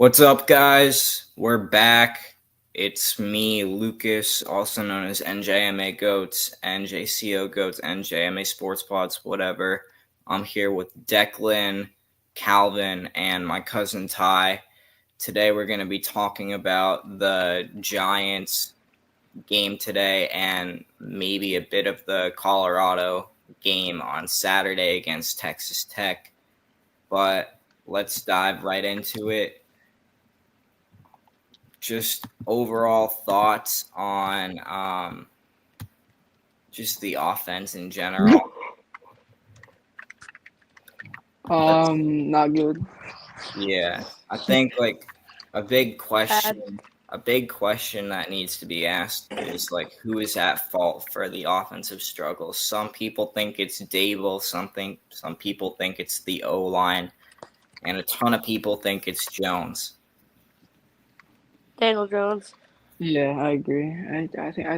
What's up, guys? We're back. It's me, Lucas, also known as NJMA Goats, NJCO Goats, NJMA Sports Pods, whatever. I'm here with Declan, Calvin, and my cousin Ty. Today we're going to be talking about the Giants game today and maybe a bit of the Colorado game on Saturday against Texas Tech. But let's dive right into it. Just overall thoughts on just the offense in general. Not good. Yeah, I think like a big question that needs to be asked is like who is at fault for the offensive struggles. Some people think it's Dable, some people think it's the O-line, and a ton of people think it's Jones. Daniel Jones. Yeah, I agree. I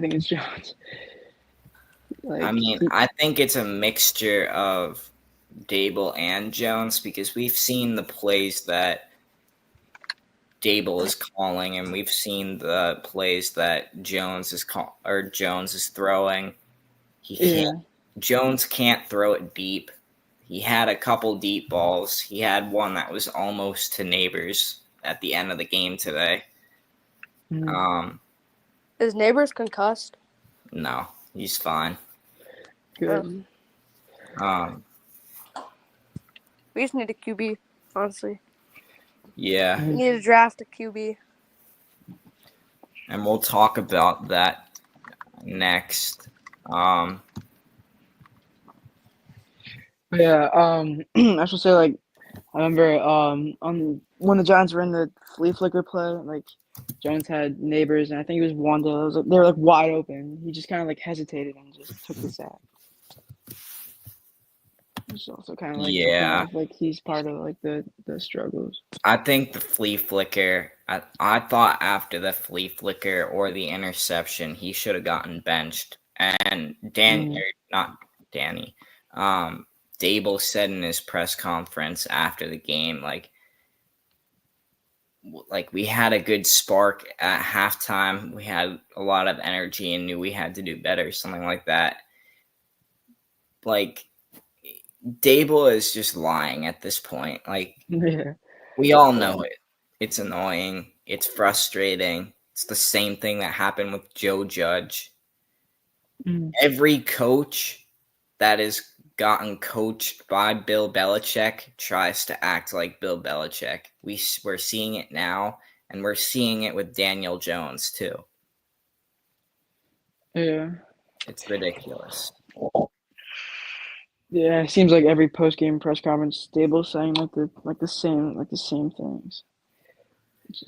think it's Jones. I think it's a mixture of Dable and Jones because we've seen the plays that Dable is calling, and we've seen the plays that Jones is throwing. Jones can't throw it deep. He had a couple deep balls. He had one that was almost to Neighbors at the end of the game today. Is Neighbors concussed? No, he's fine. Good. We just need a QB, honestly. Yeah. We need to draft a QB. And we'll talk about that next. I should say, I remember on when the Giants were in the flea flicker play, Jones had Neighbors, and I think it was Wanda. They were wide open. He just kind of hesitated and just took the sack. It's also kind of he's part of the struggles. I think the flea flicker. I thought after the flea flicker or the interception, he should have gotten benched. And not Danny. Dable said in his press conference after the game, we had a good spark at halftime. We had a lot of energy and knew we had to do better, something like that. Dable is just lying at this point. We all know it. It's annoying. It's frustrating. It's the same thing that happened with Joe Judge. Every coach that has gotten coached by Bill Belichick tries to act like Bill Belichick. We're seeing it now, and we're seeing it with Daniel Jones too. Yeah. It's ridiculous. Yeah, it seems like every post-game press conference, Dable's saying the same things.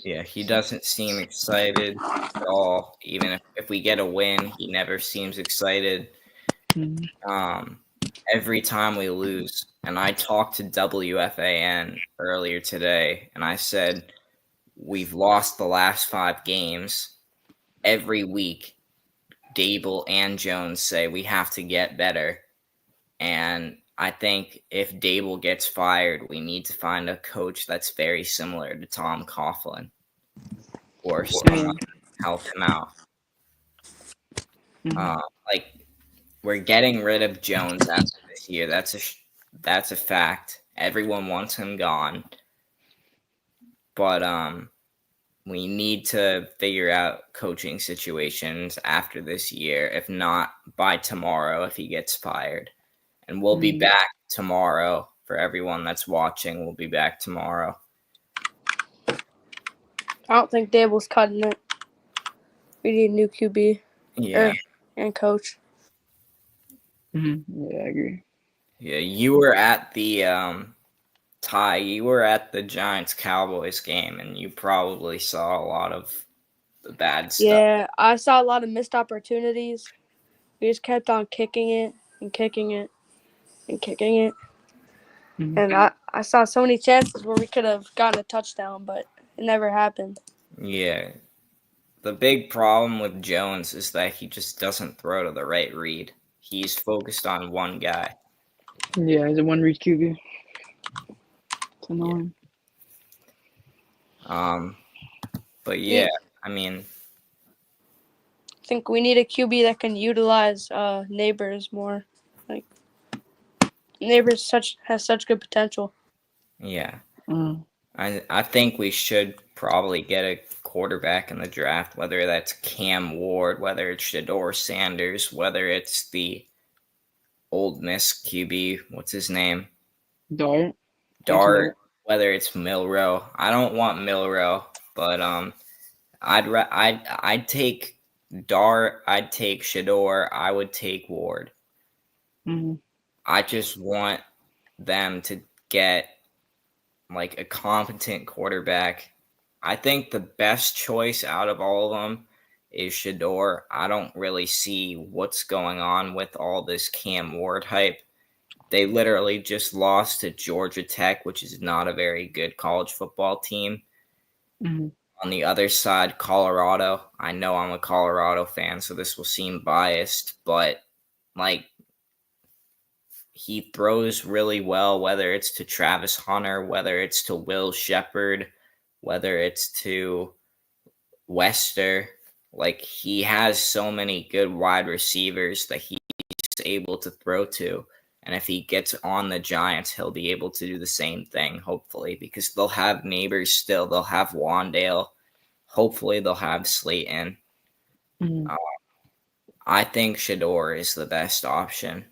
Yeah, he doesn't seem excited at all. Even if we get a win, he never seems excited. Every time we lose, and I talked to WFAN earlier today, and I said we've lost the last 5 games. Every week, Dable and Jones say we have to get better. And I think if Dable gets fired, we need to find a coach that's very similar to Tom Coughlin or someone to help him out. We're getting rid of Jones after this year. That's a fact. Everyone wants him gone. But we need to figure out coaching situations after this year, if not by tomorrow if he gets fired. And we'll be back tomorrow. For everyone that's watching, we'll be back tomorrow. I don't think Dable's cutting it. We need a new QB. Yeah. And coach. Yeah, I agree. Yeah, you were at the Ty. You were at the Giants-Cowboys game, and you probably saw a lot of the bad stuff. Yeah, I saw a lot of missed opportunities. We just kept on kicking it and kicking it and kicking it. And I saw so many chances where we could have gotten a touchdown, but it never happened. Yeah. The big problem with Jones is that he just doesn't throw to the right read. He's focused on one guy. Yeah, he's a one-read QB. It's annoying. But yeah, I mean, I think we need a QB that can utilize Neighbors more. Like Neighbors has such good potential. yeah. Mm. I think we should probably get a quarterback in the draft, whether that's Cam Ward, whether it's Shador Sanders, whether it's the Old Miss QB, what's his name? Dart. Dart, whether it's Milrow. I don't want Milrow, but I'd take Dart, I'd take Shador, I would take Ward. Mm-hmm. I just want them to get like a competent quarterback. I think the best choice out of all of them is Shador. I don't really see what's going on with all this Cam Ward hype. They literally just lost to Georgia Tech, which is not a very good college football team. Mm-hmm. On the other side, Colorado. I know I'm a Colorado fan, so this will seem biased, but like he throws really well, whether it's to Travis Hunter, whether it's to Will Shepherd, whether it's to Wester. Like he has so many good wide receivers that he's able to throw to. And if he gets on the Giants, he'll be able to do the same thing, hopefully, because they'll have Neighbors still. They'll have Wandale. Hopefully, they'll have Slayton. Mm-hmm. I think Shador is the best option.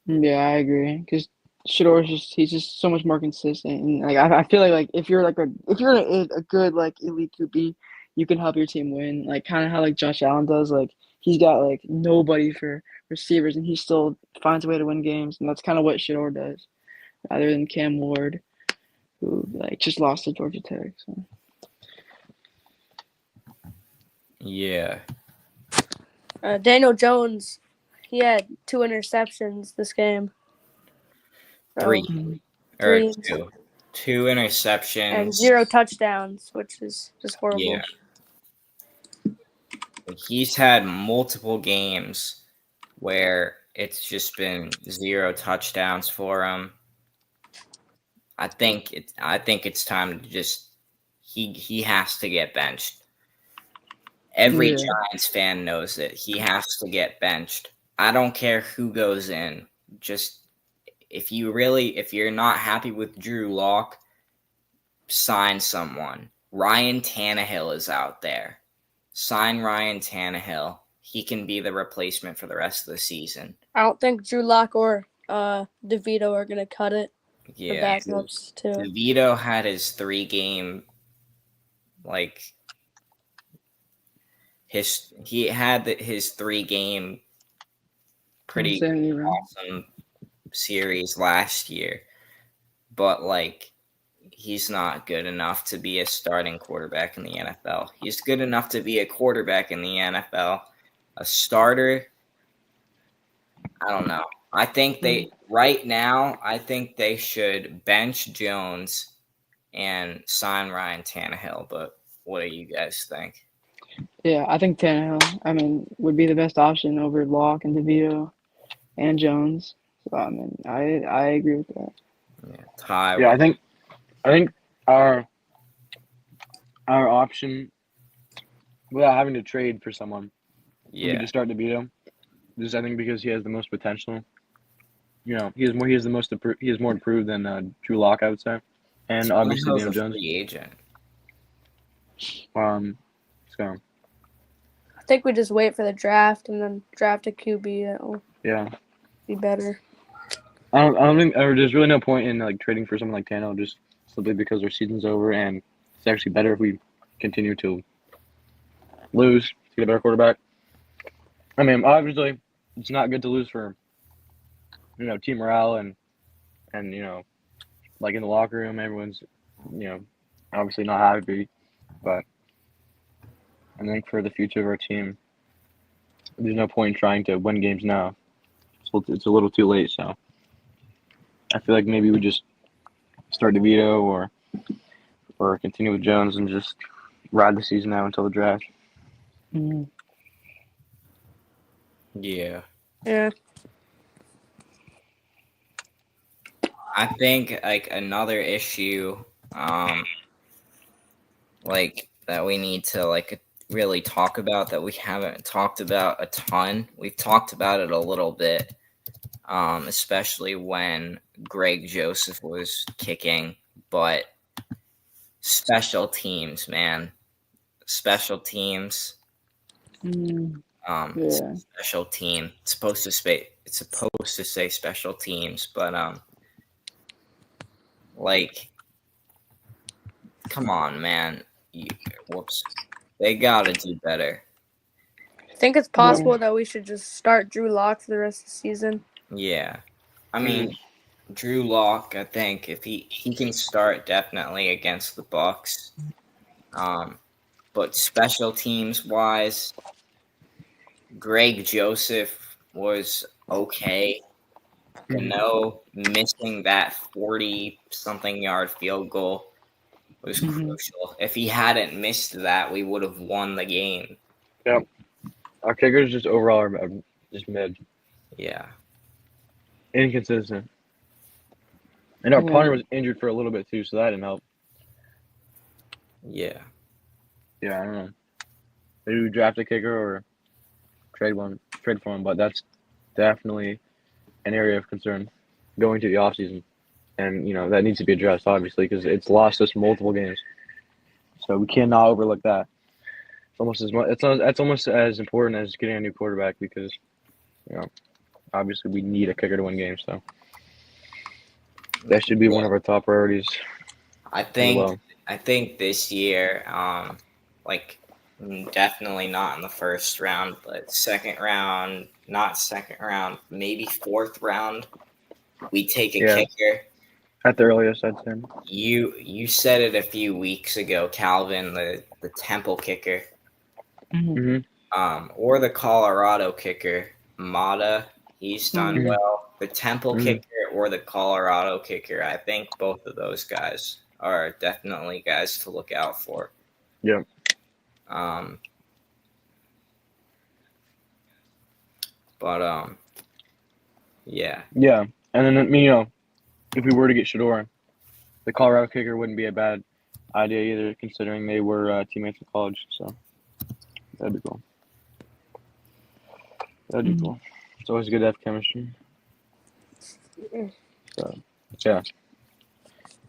Yeah, I agree. Because Shador's he's just so much more consistent, and like I feel like if you're a good like elite QB, you can help your team win. Like kind of how like Josh Allen does. Like he's got like nobody for receivers, and he still finds a way to win games, and that's kind of what Shador does, rather than Cam Ward, who like just lost to Georgia Tech. So. Yeah. Daniel Jones, he had 2 interceptions this game. Three. Three. Or two interceptions. And 0 touchdowns, which is just horrible. Yeah. He's had multiple games where it's just been 0 touchdowns for him. I think it's time to just he has to get benched. Every Giants fan knows it. He has to get benched. I don't care who goes in. Just if you're not happy with Drew Lock, sign someone. Ryan Tannehill is out there. Sign Ryan Tannehill. He can be the replacement for the rest of the season. I don't think Drew Lock or DeVito are going to cut it. Yeah. The backups, too. DeVito had his 3-game, like, his 3-game pretty awesome series last year. But, like, he's not good enough to be a starting quarterback in the NFL. He's good enough to be a quarterback in the NFL. A starter, I don't know. I think right now, I think they should bench Jones and sign Ryan Tannehill. But what do you guys think? Yeah, I think Tannehill, would be the best option over Locke and DeVito and Jones. So, I agree with that. Yeah, Ty. Yeah, I think our option, without having to trade for someone, would be to start DeVito. Just I think because he has the most potential. You know, he is more improved than Drew Lock, I would say, and obviously Daniel Jones. Free agent. So I think we just wait for the draft and then draft a QB that will be better. I don't think there's really no point in like trading for someone like Tannehill just simply because our season's over, and it's actually better if we continue to lose to get a better quarterback. I mean, obviously, it's not good to lose for team morale and like in the locker room, everyone's obviously not happy, but I think for the future of our team, there's no point in trying to win games now. It's a little too late, so I feel like maybe we just start DeVito or continue with Jones and just ride the season out until the draft. Mm-hmm. Yeah. Yeah. I think like another issue like that we need to like really talk about that we haven't talked about a ton. We've talked about it a little bit, especially when Greg Joseph was kicking, but special teams, man, special teams. Yeah. Special team. It's supposed to say special teams, but like, come on, man. Whoops. They gotta do better. I think it's possible that we should just start Drew Lock for the rest of the season. Yeah. I mean, Drew Lock, I think if he can start definitely against the Bucks. But special teams wise, Greg Joseph was okay. Missing that 40-something yard field goal was crucial. If he hadn't missed that, we would have won the game. Yep. Our kickers just overall are just mid. Yeah. Inconsistent. And our punter was injured for a little bit too, so that didn't help. Yeah. Yeah, I don't know. Maybe we draft a kicker or trade for him, but that's definitely an area of concern going to the offseason. And, that needs to be addressed, obviously, because it's lost us multiple games. So we cannot overlook that. It's almost as important as getting a new quarterback because, obviously we need a kicker to win games. So that should be one of our top priorities. I think this year, definitely not in the first round, but second round, maybe fourth round, we take a kicker. At the earliest, I'd say. You said it a few weeks ago, Calvin, the Temple kicker. Or the Colorado kicker, Mata. He's done well. The Temple kicker or the Colorado kicker. I think both of those guys are definitely guys to look out for. Yeah. Yeah. Yeah. And then, if we were to get Shador, the Colorado kicker wouldn't be a bad idea either, considering they were teammates in college. So that'd be cool. It's always good to have chemistry. So, yeah.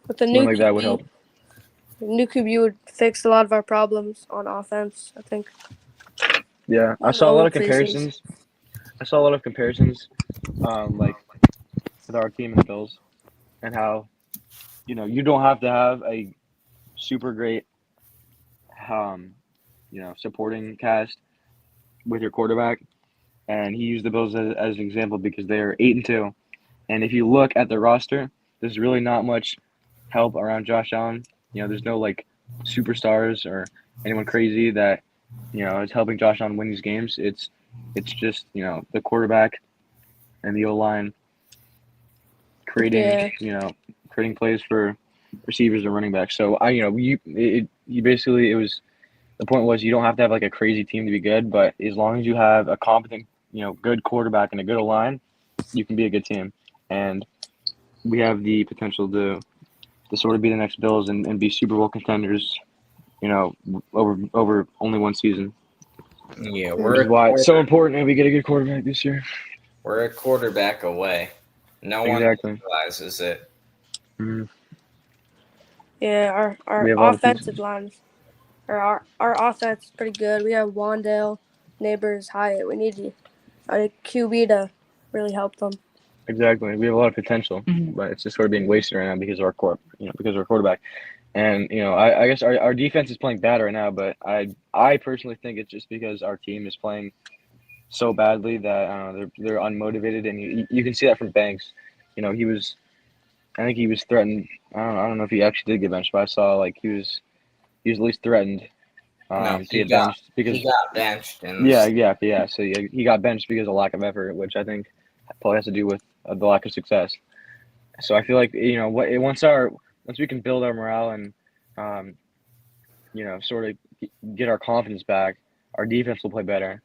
With the new like that would help. The new QB would fix a lot of our problems on offense, I think. Yeah, I saw a lot of comparisons. Like with our team and the Bills, and how, you don't have to have a super great, supporting cast with your quarterback. And he used the Bills as an example because they are 8-2, and if you look at the roster, there's really not much help around Josh Allen. There's no like superstars or anyone crazy that is helping Josh Allen win these games. It's just the quarterback and the O-line creating plays for receivers and running backs. So the point was you don't have to have like a crazy team to be good, but as long as you have a competent good quarterback and a good O-line, you can be a good team. And we have the potential to sort of be the next Bills and be Super Bowl contenders, over only one season. Yeah, which is why it's so important that we get a good quarterback this year. We're a quarterback away. No one realizes it. Mm-hmm. Yeah, our offensive lines, our offense is pretty good. We have Wandale, Neighbors, Hyatt. We need a QB to really help them. Exactly. We have a lot of potential, but it's just sort of being wasted right now because of our quarterback. And I guess our defense is playing bad right now, but I personally think it's just because our team is playing so badly that they're unmotivated, and you can see that from Banks. I think he was threatened. I don't know if he actually did get benched, but I saw like he was at least threatened to get benched because he got benched. Yeah. So he got benched because of lack of effort, which I think probably has to do with the lack of success. So I feel like once we can build our morale and sort of get our confidence back, our defense will play better,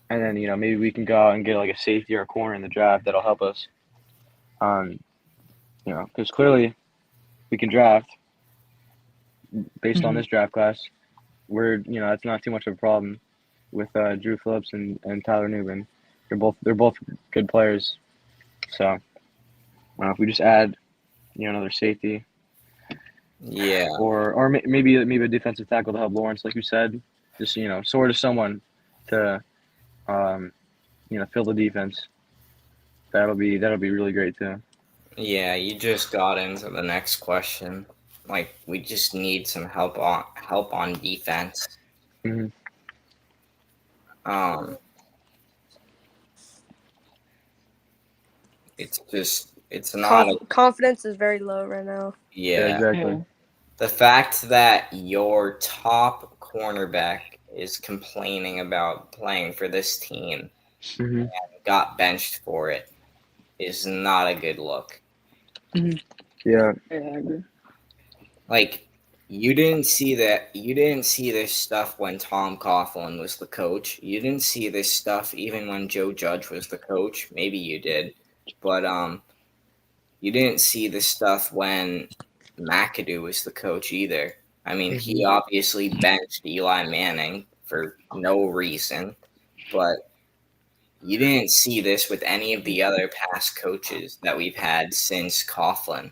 and then maybe we can go out and get like a safety or a corner in the draft that'll help us. Because clearly we can draft, based on Mhm. this draft class, that's not too much of a problem with Drew Phillips and Tyler Newman. They're both good players. So if we just add another safety Yeah. or maybe a defensive tackle to help Lawrence, like you said, just sort of someone to fill the defense. That'll be really great too. Yeah, you just got into the next question. Like, we just need some help on defense. Hmm. Um, it's not a Confidence is very low right now. Yeah, yeah. exactly. Yeah. The fact that your top cornerback is complaining about playing for this team, Hmm. got benched for it, is not a good look. Mhm. Yeah. Yeah, I agree. Like, you didn't see that. You didn't see this stuff when Tom Coughlin was the coach. You didn't see this stuff even when Joe Judge was the coach. Maybe you did, but you didn't see this stuff when McAdoo was the coach either. I mean, he obviously benched Eli Manning for no reason, but you didn't see this with any of the other past coaches that we've had since Coughlin.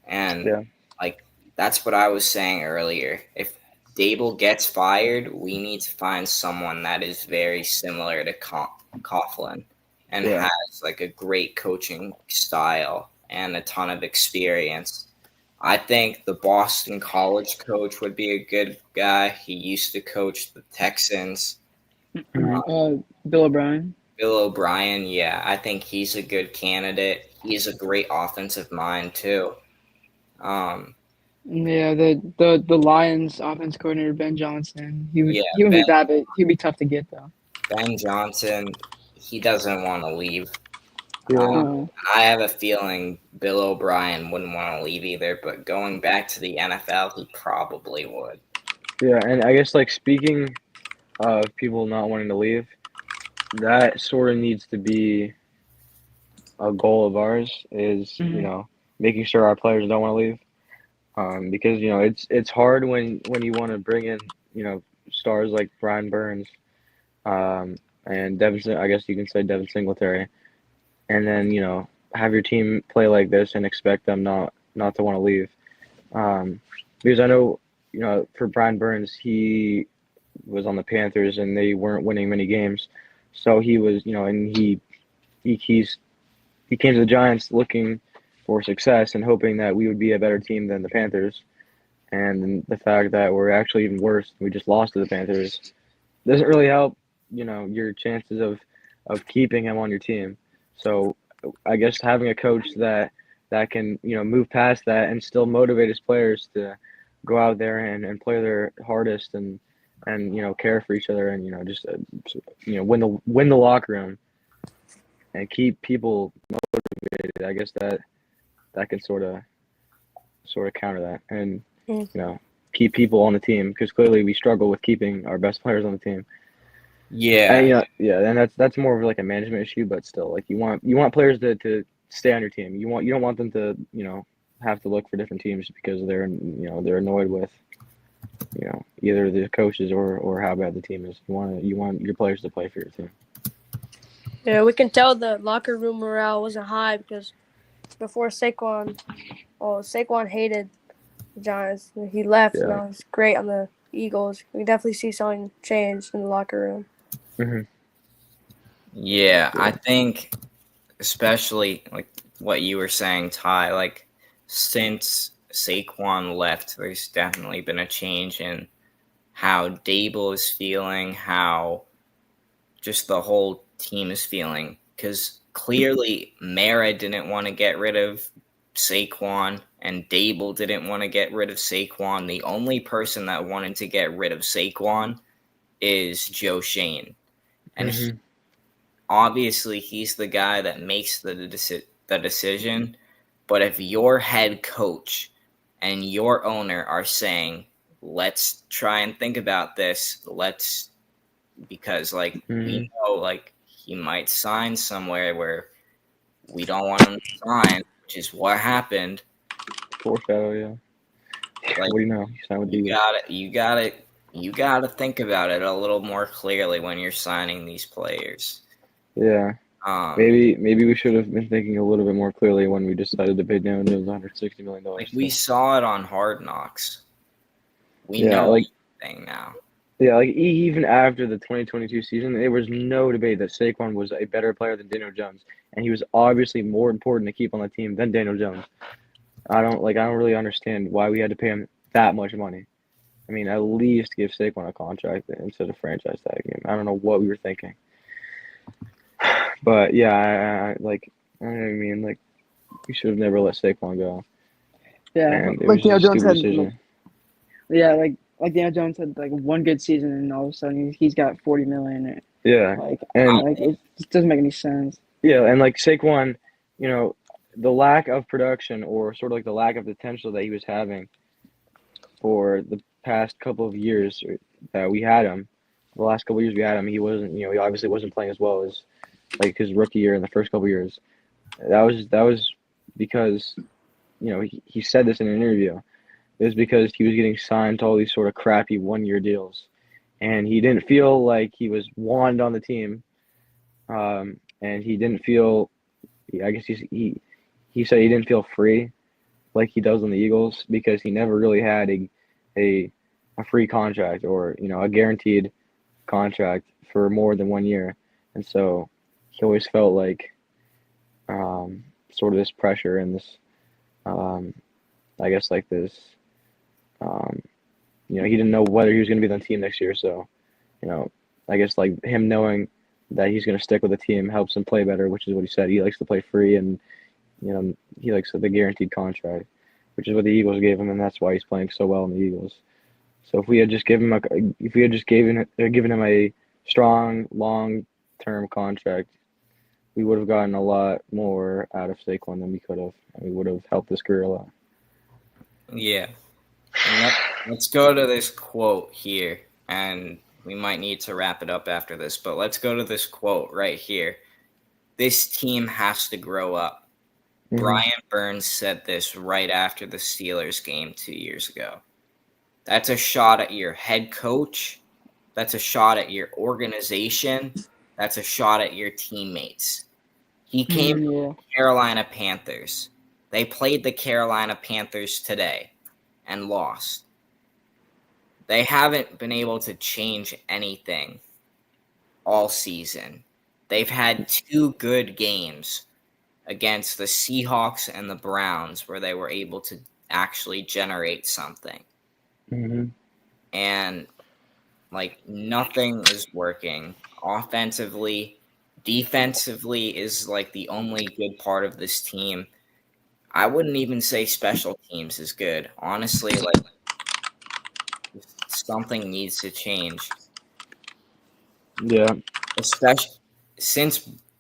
And Yeah. like, that's what I was saying earlier. If Dable gets fired, we need to find someone that is very similar to Coughlin and Yeah. has like a great coaching style and a ton of experience. I think the Boston College coach would be a good guy. He used to coach the Texans. Bill O'Brien. Bill O'Brien, yeah, I think he's a good candidate. He's a great offensive mind too. Um, Yeah, the Lions offense coordinator Ben Johnson. He would yeah, he wouldn't be bad, but he'd be tough to get though. Ben Johnson, he doesn't want to leave. Yeah. I have a feeling Bill O'Brien wouldn't want to leave either, but going back to the NFL, he probably would. Yeah. And I guess, like, speaking of people not wanting to leave, that sort of needs to be a goal of ours. Is Mhm. making sure our players don't want to leave. Because it's hard when you want to bring in stars like Brian Burns, and Devin. I guess you can say Devin Singletary, and then have your team play like this and expect them not to want to leave. Because I know for Brian Burns, he was on the Panthers and they weren't winning many games, so he was and he came to the Giants looking for success and hoping that we would be a better team than the Panthers. And the fact that we're actually even worse, we just lost to the Panthers, doesn't really help, your chances of keeping him on your team. So I guess having a coach that can, move past that and still motivate his players to go out there and play their hardest and care for each other and just win the locker room and keep people motivated. I guess that can sort of counter that and Mm. keep people on the team because clearly we struggle with keeping our best players on the team. Yeah, And and that's more of like a management issue, but still, like you want players to stay on your team. You don't want them to have to look for different teams because they're annoyed with either the coaches or how bad the team is. You want your players to play for your team. Yeah, we can tell the locker room morale wasn't high because before Saquon hated the Giants. He left. Yeah. Now he's great on the Eagles. We definitely see something change in the locker room. Mm-hmm. yeah. I think, especially like what you were saying, Ty. Like, since Saquon left, there's definitely been a change in how Dable is feeling, how just the whole team is feeling. Because clearly, Mara didn't want to get rid of Saquon, and Dable didn't want to get rid of Saquon. The only person that wanted to get rid of Saquon is Joe Shane. And Mm-hmm. obviously, he's the guy that makes the decision. But if your head coach and your owner are saying, let's try and think about this, because like we know like he might sign somewhere where we don't want him to sign, which is what happened. Foreshadow, yeah. Like, What do you know? He signed with the you Eagles. got to think about it a little more clearly when you're signing these players. Yeah. Maybe we should have been thinking a little bit more clearly when we decided to pay Daniel Jones $160 million. like we saw it on Hard Knocks. We Yeah, know like everything now. yeah, like even after the 2022 season, there was no debate that Saquon was a better player than Daniel Jones, and he was obviously more important to keep on the team than Daniel Jones. I don't really understand why we had to pay him that much money. I mean, at least give Saquon a contract instead of franchise tagging him. I don't know what we were thinking. But yeah, I like I don't know what I mean, like we should have never let Saquon go. Yeah, And it like was just a Daniel Jones stupid had, decision. like Daniel Jones had like one good season, and all of a sudden he's got 40 million. Yeah. Like, And it just doesn't make any sense. yeah, and like Saquon, you know, the lack of production or sort of like the lack of potential that he was having for the past couple of years that we had him, the last couple of years we had him, he wasn't, he obviously wasn't playing as well as like his rookie year in the first couple of years. That was because, he said this in an interview. It was because he was getting signed to all these sort of crappy 1-year deals, and he didn't feel like he was wanted on the team, and he didn't feel. I guess he said he didn't feel free like he does on the Eagles because he never really had a free contract or a guaranteed contract for more than 1 year, and so he always felt like sort of this pressure and this I guess like this he didn't know whether he was going to be on the team next year, so I guess like him knowing that he's going to stick with the team helps him play better, which is what he said. He likes to play free, and he likes the guaranteed contract, which is what the Eagles gave him, and that's why he's playing so well in the Eagles. So if we had just given him a strong, long-term contract, we would have gotten a lot more out of Saquon than we could have, and we would have helped his career a lot. Yeah. And let's go to this quote here, and we might need to wrap it up after this, but let's go to this quote right here. This team has to grow up. Mhm. Brian Burns said this right after the Steelers game 2 years ago. That's a shot at your head coach. That's a shot at your organization. That's a shot at your teammates. He came from the Carolina Panthers. They played the Carolina Panthers today and lost. They haven't been able to change anything all season. They've had 2 good games against the Seahawks and the Browns where they were able to actually generate something. Mm-hmm. And like nothing is working offensively. Defensively is like the only good part of this team. I wouldn't even say special teams is good. Honestly, like something needs to change. Yeah.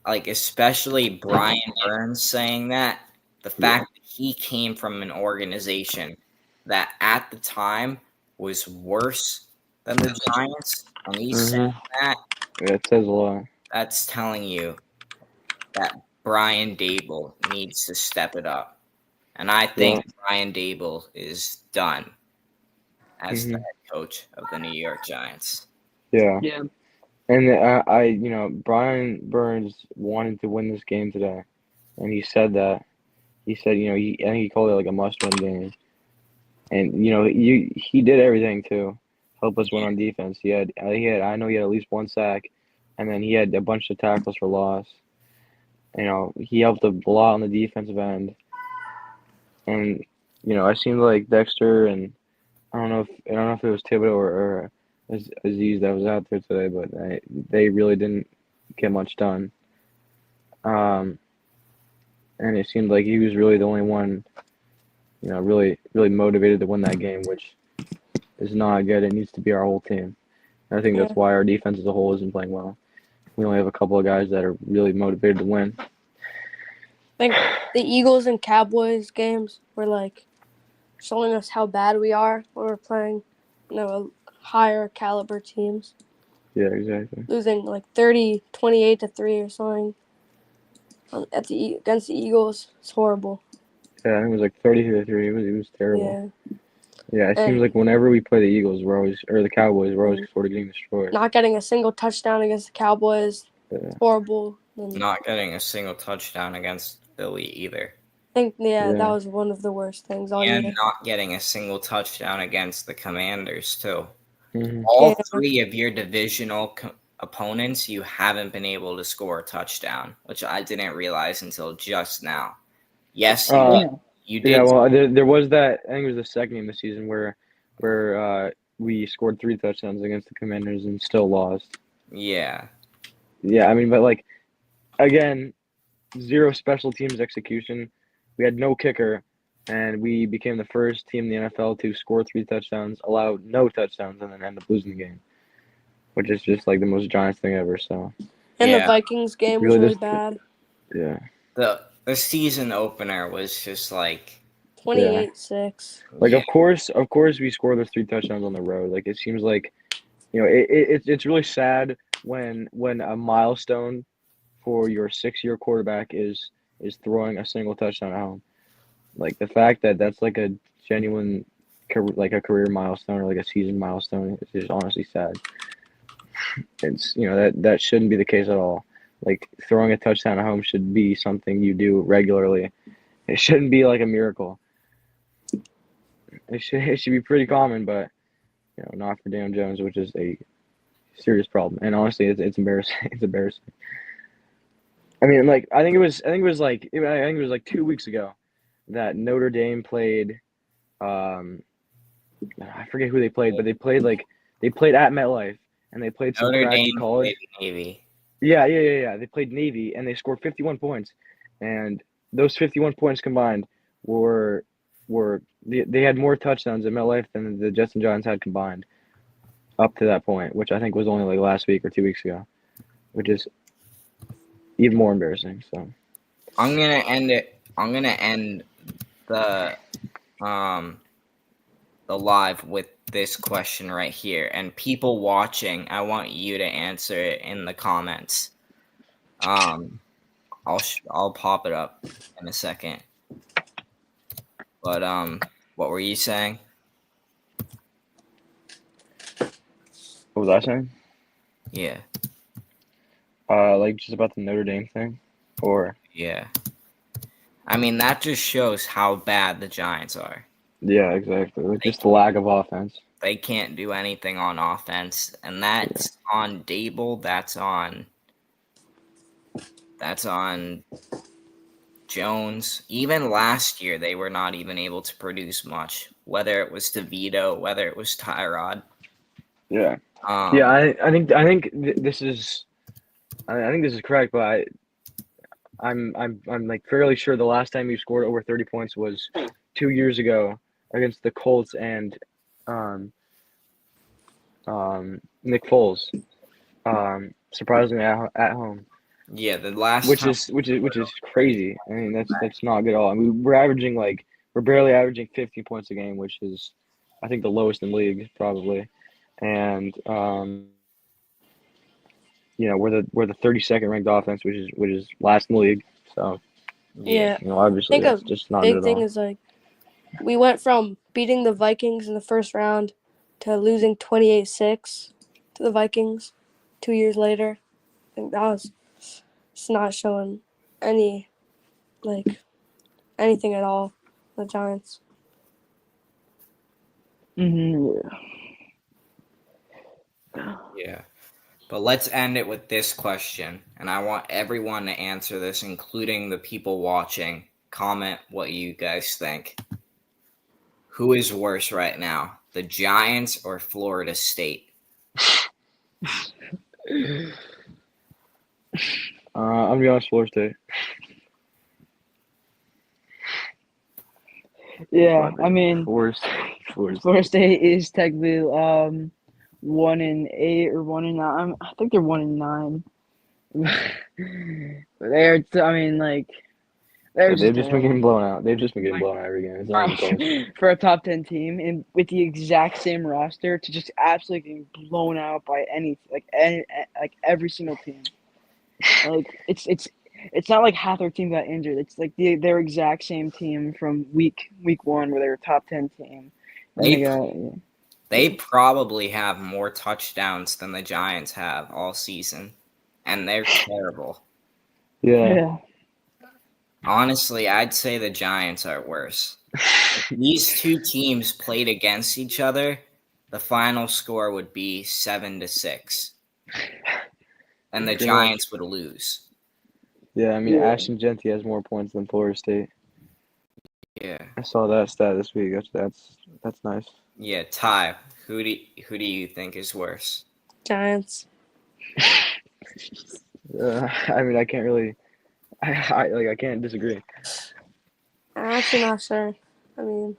Especially Brian Burns saying that, the fact that he came from an organization that at the time was worse than the Giants, and he's saying that, Yeah, it says a lot. that's telling you that Brian Dable needs to step it up. And I think Brian Dable is done as the head coach of the New York Giants. Yeah. Yeah. And Brian Burns wanted to win this game today, and he said that. He said, I think he called it like a must-win game, and he did everything to help us win on defense. I know he had at least 1 sack, and then he had a bunch of tackles for loss. He helped a lot on the defensive end, and I seemed like Dexter, and I don't know if it was Thibodeau or Aziz that was out there today, but they really didn't get much done. And it seemed like he was really the only one, really, really motivated to win that game, which is not good. It needs to be our whole team. And I think that's why our defense as a whole isn't playing well. We only have a couple of guys that are really motivated to win. I think the Eagles and Cowboys games were like showing us how bad we are when we're playing, higher caliber teams. Yeah, exactly. Losing like 28-3 or something against the Eagles. It's horrible. Yeah, I think it was like 30-3. It was terrible. Yeah, it seems And like whenever we play the Eagles, or the Cowboys, we're always Mhm. sort of getting destroyed. not getting a single touchdown against the Cowboys, Yeah. horrible. And Not getting a single touchdown against Philly either. I think, yeah, that Yeah. was one of the worst things all And year. not getting a single touchdown against the Commanders, too. Hmm. All Yeah. three of your divisional opponents, you haven't been able to score a touchdown, which I didn't realize until just now. Yes, Uh, you yeah. did. Well, there was that. I think it was the second game of the season where we scored 3 touchdowns against the Commanders and still lost. Yeah. Yeah, I mean, but like again, zero special teams execution. We had no kicker, and we became the first team in the NFL to score 3 touchdowns, allow no touchdowns, and then end up losing the game, which is just like the most Giants thing ever. So And the Yeah. Vikings game was really, really this bad. yeah, The season opener was just like, 28-6. like yeah, of course we score those 3 touchdowns on the road. Like it seems like it's really sad when a milestone for your 6-year quarterback is throwing a single touchdown at home. Like the fact that that's like a genuine, like a career milestone or like a season milestone is just honestly sad. It's that shouldn't be the case at all. Like throwing a touchdown at home should be something you do regularly. It shouldn't be like a miracle. It should be pretty common, but not for Daniel Jones, which is a serious problem. And honestly, it's embarrassing. It's embarrassing. I mean, like I think it was like 2 weeks ago that Notre Dame played. I forget who they played, but they played at MetLife and they played some Notre crappy Dame college. played Navy. Yeah. They played Navy and they scored 51 points, and those 51 points combined were they had more touchdowns at MetLife than the Jets and Giants had combined up to that point, which I think was only like last week or 2 weeks ago, which is even more embarrassing. So I'm gonna end it. I'm gonna end the live with this question right here, and people watching, I want you to answer it in the comments. I'll pop it up in a second. But what were you saying? what was I saying? Yeah, Like just about the Notre Dame thing, or yeah. I mean, that just shows how bad the Giants are. yeah, exactly. Like just the lack of offense. They can't do anything on offense, and that's on Dable. That's on Jones. Even last year, they were not even able to produce much. Whether it was DeVito, whether it was Tyrod. Yeah. Um, Yeah, I think this is I think this is correct, but I'm like fairly sure the last time you scored over 30 points was 2 years ago against the Colts and um Nick Foles. Surprisingly at home. Yeah, the last Which time. is crazy. I mean that's not good at all. I mean we're barely averaging 15 points a game, which is I think the lowest in the league probably. And we're the 32nd ranked offense, which is last in the league. So Yeah. obviously I think that's a just not big good at thing all. is like we went from beating the Vikings in the first round to losing 28-6 to the Vikings 2 years later. I think it's not showing any anything at all. The Giants. Yeah. Yeah. But let's end it with this question, and I want everyone to answer this, including the people watching. Comment what you guys think. Who is worse right now, the Giants or Florida State? I'm gonna be honest, Florida State. Yeah, I mean, Florida State. Florida State is technically 1-8 or 1-9. I think they're 1-9. They're, I mean, like they're They've just just been getting blown out. They've just been getting blown out every game. It's not even close. for a top 10 team and with the exact same roster to just absolutely getting blown out by any every single team. Like it's not like half their team got injured. It's like their exact same team from week 1 where they were top 10 team, And They they got They probably have more touchdowns than the Giants have all season, and they're terrible. Yeah. yeah. Honestly, I'd say the Giants are worse. If these two teams played against each other, the final score would be 7-6, and the Pretty much. Giants would lose. Yeah, I mean, Yeah. Ashton Genty has more points than Florida State. Yeah, I saw that stat this week. That's nice. yeah. Ty, who do you think is worse? Giants. I mean, I can't really. I can't disagree. I'm actually not sure. I mean,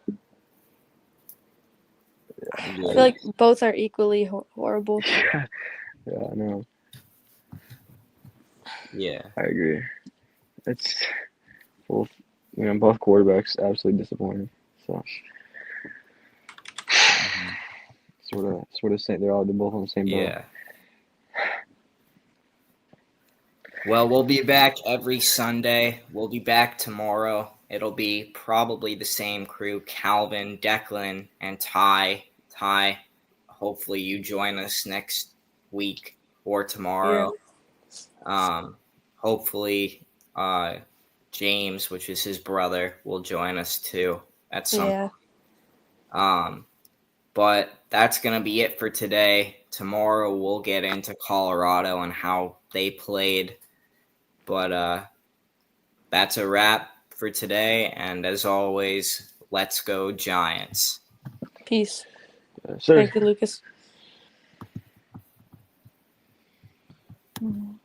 I Yeah. feel like both are equally horrible. Yeah, I know. Yeah. I agree. It's both, both quarterbacks absolutely disappointing. So sort of saying they're both on the same boat. Yeah. Well, we'll be back every Sunday. We'll be back tomorrow. It'll be probably the same crew: Calvin, Declan, and Ty. Ty, hopefully you join us next week or tomorrow. Hopefully James, which is his brother, will join us too at some Yeah. But that's going to be it for today. Tomorrow we'll get into Colorado and how they played. But that's a wrap for today. And as always, let's go Giants. Peace. Sir. Thank you, Lucas. Mhm.